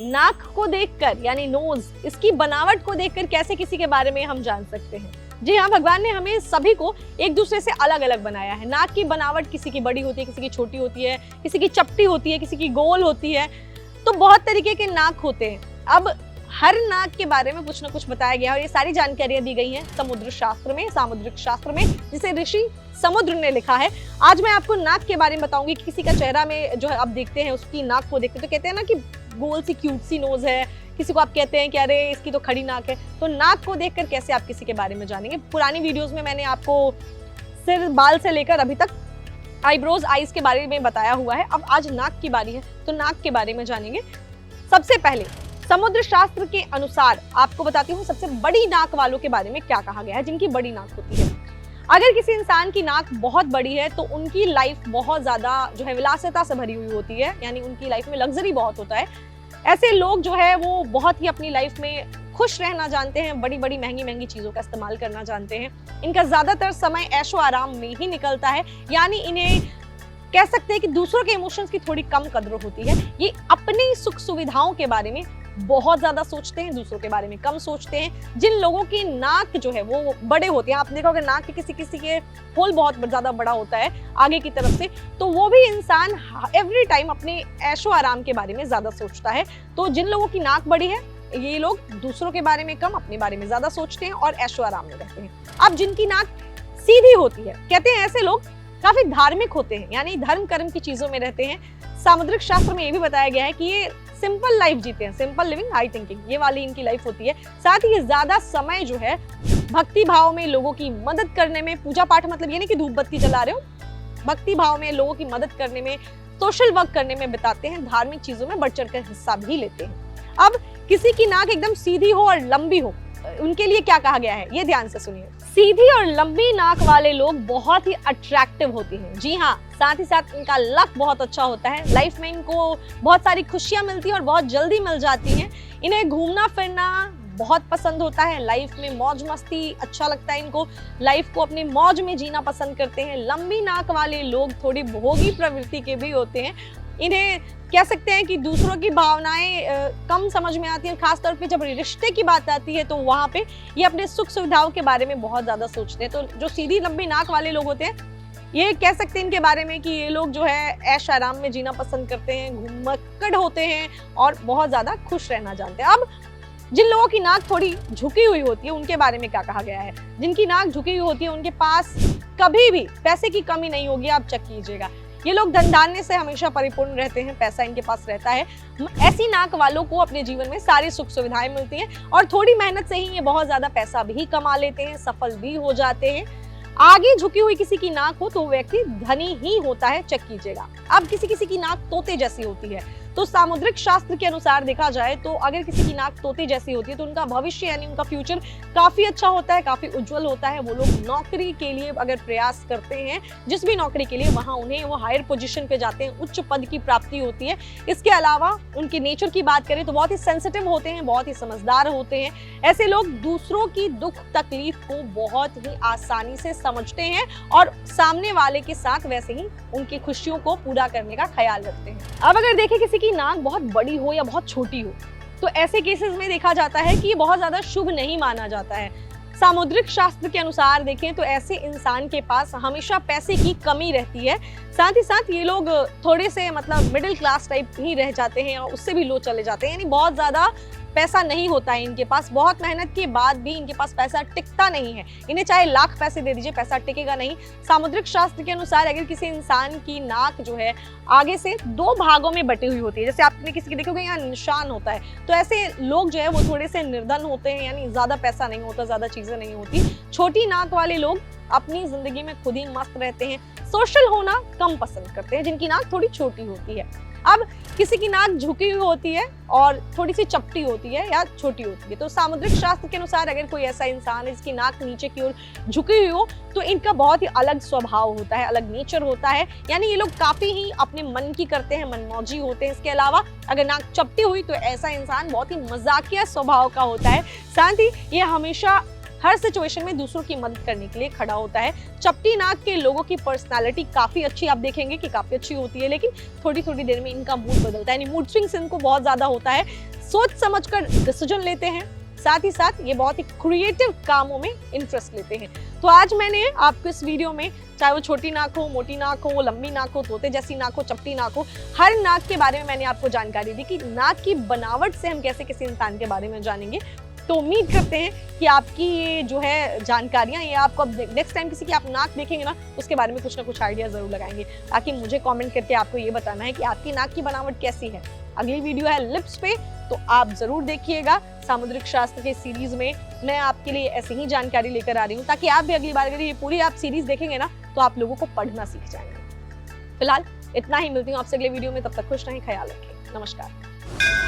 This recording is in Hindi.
नाक को देखकर यानी नोज, इसकी बनावट को देखकर कैसे किसी के बारे में हम जान सकते हैं? जी हाँ, भगवान ने हमें सभी को एक दूसरे से अलग अलग बनाया है। नाक की बनावट किसी की बड़ी होती है, किसी की छोटी होती है, किसी की चपटी होती है, किसी की गोल होती है, तो बहुत तरीके के नाक होते हैं। अब हर नाक के बारे में कुछ ना कुछ बताया गया और ये सारी जानकारियां दी गई हैं समुद्र शास्त्र में, सामुद्रिक शास्त्र में, जिसे ऋषि समुद्र ने लिखा है। आज मैं आपको नाक के बारे में बताऊंगी कि किसी का चेहरा में जो है आप देखते हैं, उसकी नाक को देखते तो कहते हैं ना कि गोल सी क्यूट सी नोज है, किसी को आप कहते हैं कि अरे इसकी तो खड़ी नाक है। तो नाक को देखकर कैसे आप किसी के बारे में जानेंगे? पुरानी वीडियोस में मैंने आपको सिर बाल से लेकर अभी तक आईब्रोज आईज के बारे में बताया हुआ है। अब आज नाक की बारी है, तो नाक के बारे में जानेंगे। सबसे पहले समुद्र शास्त्र के अनुसार आपको बताती हूँ सबसे बड़ी नाक वालों के बारे में क्या कहा गया है, जिनकी बड़ी नाक होती है। अगर किसी इंसान की नाक बहुत बड़ी है तो उनकी लाइफ बहुत ज्यादा जो है विलासिता से भरी हुई होती है, यानी उनकी लाइफ में लग्जरी बहुत होता है। ऐसे लोग जो है वो बहुत ही अपनी लाइफ में खुश रहना जानते हैं, बड़ी बड़ी महंगी महंगी चीजों का इस्तेमाल करना जानते हैं। इनका ज्यादातर समय ऐशो आराम में ही निकलता है, यानी इन्हें कह सकते हैं कि दूसरों के इमोशंस की थोड़ी कम कद्र होती है। ये अपनी सुख सुविधाओं के बारे में बहुत ज्यादा सोचते हैं, दूसरों के बारे में कम सोचते हैं। जिन लोगों की नाक जो है वो बड़े होते हैं, आप देखोगे नाक के किसी किसी के होल बहुत ज्यादा बड़ा होता है आगे की तरफ से, तो वो भी इंसान एवरी टाइम अपने ऐशो आराम के बारे में ज्यादा सोचता है। तो जिन लोगों की नाक बड़ी है ये लोग दूसरों के बारे में कम, अपने बारे में ज्यादा सोचते हैं और ऐशो आराम में रहते हैं। अब जिनकी नाक सीधी होती है, कहते हैं ऐसे लोग काफी धार्मिक होते हैं, यानी धर्म कर्म की चीजों में रहते हैं। सामुद्रिक शास्त्र में ये भी बताया गया है कि ये सिंपल लाइफ जीते हैं, सिंपल लिविंग हाई थिंकिंग, ये वाली इनकी लाइफ होती है। साथ ही ये ज्यादा समय जो है भक्ति भाव में लोगों की मदद करने में, पूजा पाठ मतलब ये नहीं कि धूप बत्ती जला रहे हो, भक्ति भाव में लोगों की मदद करने में, सोशल वर्क करने में बिताते हैं, धार्मिक चीजों में बढ़ चढ़कर हिस्सा भी लेते हैं। अब किसी की नाक एकदम सीधी हो और लंबी हो, उनके लिए क्या कहा गया है ये ध्यान से सुनिए। सीधी और लंबी नाक वाले लोग बहुत ही अट्रैक्टिव होते हैं। जी हाँ, साथ ही साथ इनका लक बहुत अच्छा होता है, लाइफ में इनको बहुत सारी खुशियां मिलती हैं और बहुत जल्दी मिल जाती हैं। इन्हें घूमना फिरना बहुत पसंद होता है, लाइफ में मौज मस्ती अच्छा लगता है इनको, लाइफ को अपनी मौज में जीना पसंद करते हैं। लंबी नाक वाले लोग थोड़ी भोगी प्रवृत्ति के भी होते हैं। इन्हें कह सकते हैं कि दूसरों की भावनाएं कम समझ में आती हैं, खासतौर पे जब रिश्ते की बात आती है तो वहाँ पे ये अपने सुख सुविधाओं के बारे में बहुत ज्यादा सोचते हैं। तो जो सीधी लंबी नाक वाले लोग होते हैं ये कह सकते हैं इनके बारे में कि ये लोग जो है ऐश आराम में जीना पसंद करते हैं, घुमक्कड़ होते हैं और बहुत ज्यादा खुश रहना जानते हैं। अब जिन लोगों की नाक थोड़ी झुकी हुई होती है उनके बारे में क्या कहा गया है? जिनकी नाक झुकी हुई होती है उनके पास कभी भी पैसे की कमी नहीं होगी, आप चेक कीजिएगा। ये लोग धन धान्य से हमेशा परिपूर्ण रहते हैं, पैसा इनके पास रहता है। ऐसी नाक वालों को अपने जीवन में सारी सुख सुविधाएं मिलती हैं और थोड़ी मेहनत से ही ये बहुत ज्यादा पैसा भी कमा लेते हैं, सफल भी हो जाते हैं। आगे झुकी हुई किसी की नाक हो तो वो व्यक्ति धनी ही होता है, चेक कीजिएगा। अब किसी किसी की नाक तोते जैसी होती है, तो सामुद्रिक शास्त्र के अनुसार देखा जाए तो अगर किसी की नाक तोते जैसी होती है तो उनका भविष्य यानी उनका फ्यूचर काफी अच्छा होता है, काफी उज्जवल होता है। वो लोग नौकरी के लिए अगर प्रयास करते हैं, जिस भी नौकरी के लिए, वहां उन्हें वो हायर पोजीशन पे जाते हैं, उच्च पद की प्राप्ति होती है। इसके अलावा उनके नेचर की बात करें तो बहुत ही सेंसिटिव होते हैं, बहुत ही समझदार होते हैं। ऐसे लोग दूसरों की दुख तकलीफ को बहुत ही आसानी से समझते हैं और सामने वाले के साथ वैसे ही उनकी खुशियों को पूरा करने का ख्याल रखते हैं। अब अगर देखें किसी की नाक बहुत बड़ी हो या बहुत छोटी हो तो ऐसे केसेस में देखा जाता है कि ये बहुत ज्यादा शुभ नहीं माना जाता है। सामुद्रिक शास्त्र के अनुसार देखें तो ऐसे इंसान के पास हमेशा पैसे की कमी रहती है। साथ ही साथ ये लोग थोड़े से मतलब मिडिल क्लास टाइप ही रह जाते हैं और उससे भी लो चले जाते हैं, यानी बहुत ज्यादा पैसा नहीं होता है इनके पास। बहुत मेहनत के बाद भी इनके पास पैसा टिकता नहीं है, इन्हें चाहे लाख पैसे दे दीजिए पैसा टिकेगा नहीं। सामुद्रिक शास्त्र के अनुसार अगर किसी इंसान की नाक जो है आगे से दो भागों में बटी हुई होती है, जैसे आपने किसी की देखोगे यहाँ निशान होता है, तो ऐसे लोग जो है वो थोड़े से निर्धन होते हैं, यानी ज्यादा पैसा नहीं होता, ज्यादा चीजें नहीं होती। छोटी नाक वाले लोग अपनी जिंदगी में खुद ही मस्त रहते हैं, सोशल होना कम पसंद करते हैं, जिनकी नाक थोड़ी छोटी होती है। अब किसी की नाक झुकी हुई होती है और थोड़ी सी चपटी होती है या छोटी होती है, तो सामुद्रिक शास्त्र के अनुसार अगर कोई ऐसा इंसान है जिसकी नाक नीचे की ओर झुकी हुई हो तो इनका बहुत ही अलग स्वभाव होता है, अलग नेचर होता है, यानी ये लोग काफी ही अपने मन की करते हैं, मनमौजी होते हैं। इसके अलावा अगर नाक चपटी हुई तो ऐसा इंसान बहुत ही मजाकिया स्वभाव का होता है। साथ ही ये हमेशा हर सिचुएशन में दूसरों की मदद करने के लिए खड़ा होता है। चपटी नाक के लोगों की पर्सनालिटी काफी अच्छी, आप देखेंगे कि काफी अच्छी होती है, लेकिन थोड़ी थोड़ी देर में इनका मूड बदलता है, यानी मूड स्विंग्स इनको बहुत ज्यादा होता है। सोच समझकर डिसीजन लेते हैं, साथ ही साथ ये बहुत ही क्रिएटिव कामों में इंटरेस्ट लेते हैं। तो आज मैंने आपको इस वीडियो में, चाहे वो छोटी नाक हो, मोटी नाक हो, लंबी नाक हो, तोते जैसी नाक हो, चपटी नाक हो, हर नाक के बारे में मैंने आपको जानकारी दी कि नाक की बनावट से हम कैसे किसी इंसान के बारे में जानेंगे। तो उम्मीद करते हैं कि आपकी ये जो है जानकारियां, ये आपको अब नेक्स्ट टाइम किसी की आप नाक देखेंगे ना, उसके बारे में कुछ ना कुछ आइडिया जरूर लगाएंगे, ताकि मुझे कमेंट करके आपको ये बताना है कि आपकी नाक की बनावट कैसी है। अगली वीडियो है लिप्स पे, तो आप जरूर देखिएगा। सामुद्रिक शास्त्र के सीरीज में मैं आपके लिए ऐसे ही जानकारी लेकर आ रही हूँ, ताकि आप भी अगली बार अगर ये पूरी आप सीरीज देखेंगे ना, तो आप लोगों को पढ़ना सीख जाएंगे। फिलहाल इतना ही, मिलती हूँ आपसे अगले वीडियो में। तब तक खुश रहें, ख्याल रखें, नमस्कार।